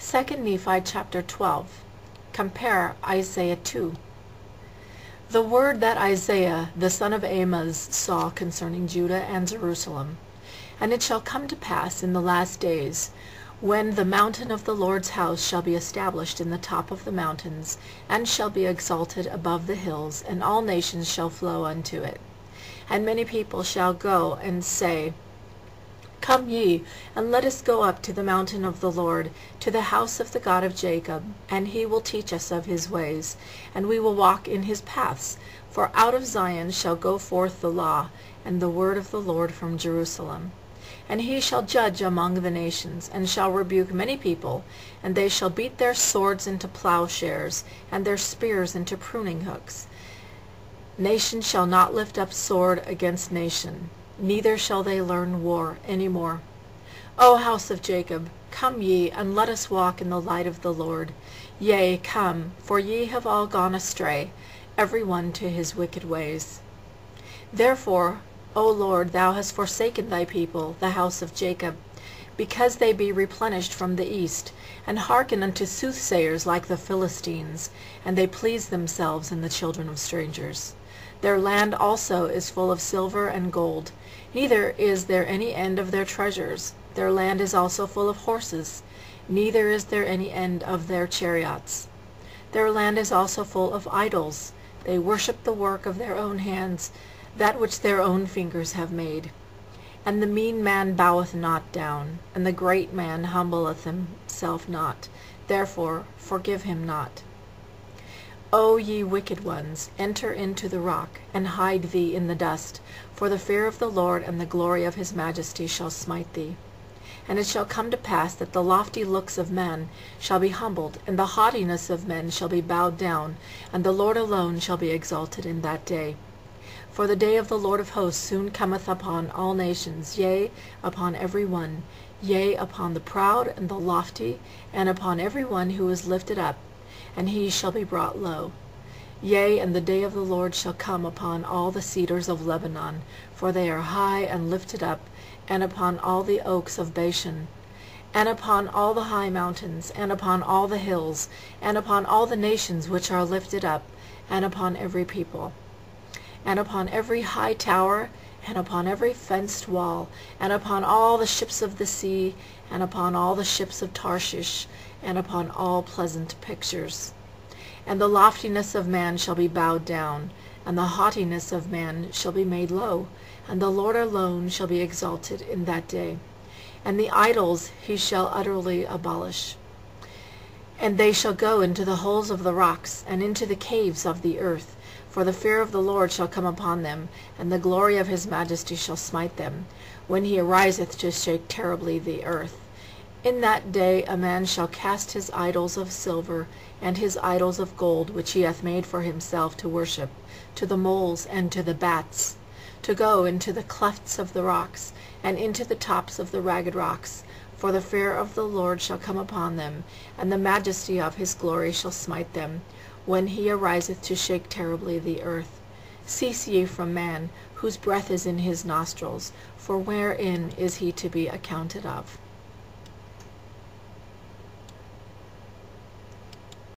2 Nephi chapter 12. Compare Isaiah 2. The word that Isaiah the son of Amoz saw concerning Judah and Jerusalem. And it shall come to pass in the last days, when the mountain of the Lord's house shall be established in the top of the mountains, and shall be exalted above the hills, and all nations shall flow unto it. And many people shall go and say, Come ye, and let us go up to the mountain of the Lord, to the house of the God of Jacob, and he will teach us of his ways, and we will walk in his paths. For out of Zion shall go forth the law, and the word of the Lord from Jerusalem. And he shall judge among the nations, and shall rebuke many people, and they shall beat their swords into plowshares, and their spears into pruning hooks. Nation shall not lift up sword against nation, neither shall they learn war any more. O house of Jacob, come ye, and let us walk in the light of the Lord. Yea, come, for ye have all gone astray, every one to his wicked ways. Therefore, O Lord, thou hast forsaken thy people, the house of Jacob, because they be replenished from the east, and hearken unto soothsayers like the Philistines, and they please themselves in the children of strangers. Their land also is full of silver and gold, neither is there any end of their treasures. Their land is also full of horses, neither is there any end of their chariots. Their land is also full of idols. They worship the work of their own hands, that which their own fingers have made. And the mean man boweth not down, and the great man humbleth himself not. Therefore forgive him not. O ye wicked ones, enter into the rock, and hide thee in the dust, for the fear of the Lord and the glory of his majesty shall smite thee. And it shall come to pass that the lofty looks of men shall be humbled, and the haughtiness of men shall be bowed down, and the Lord alone shall be exalted in that day. For the day of the Lord of hosts soon cometh upon all nations, yea, upon every one, yea, upon the proud and the lofty, and upon every one who is lifted up, and he shall be brought low. Yea, and the day of the Lord shall come upon all the cedars of Lebanon, for they are high and lifted up, and upon all the oaks of Bashan, and upon all the high mountains, and upon all the hills, and upon all the nations which are lifted up, and upon every people, and upon every high tower, and upon every fenced wall, and upon all the ships of the sea, and upon all the ships of Tarshish, and upon all pleasant pictures. And the loftiness of man shall be bowed down, and the haughtiness of man shall be made low, and the Lord alone shall be exalted in that day. And the idols he shall utterly abolish. And they shall go into the holes of the rocks, and into the caves of the earth, for the fear of the Lord shall come upon them, and the glory of his majesty shall smite them, when he ariseth to shake terribly the earth. In that day a man shall cast his idols of silver, and his idols of gold, which he hath made for himself to worship, to the moles and to the bats, to go into the clefts of the rocks, and into the tops of the ragged rocks. For the fear of the Lord shall come upon them, and the majesty of his glory shall smite them, when he ariseth to shake terribly the earth. Cease ye from man, whose breath is in his nostrils, for wherein is he to be accounted of?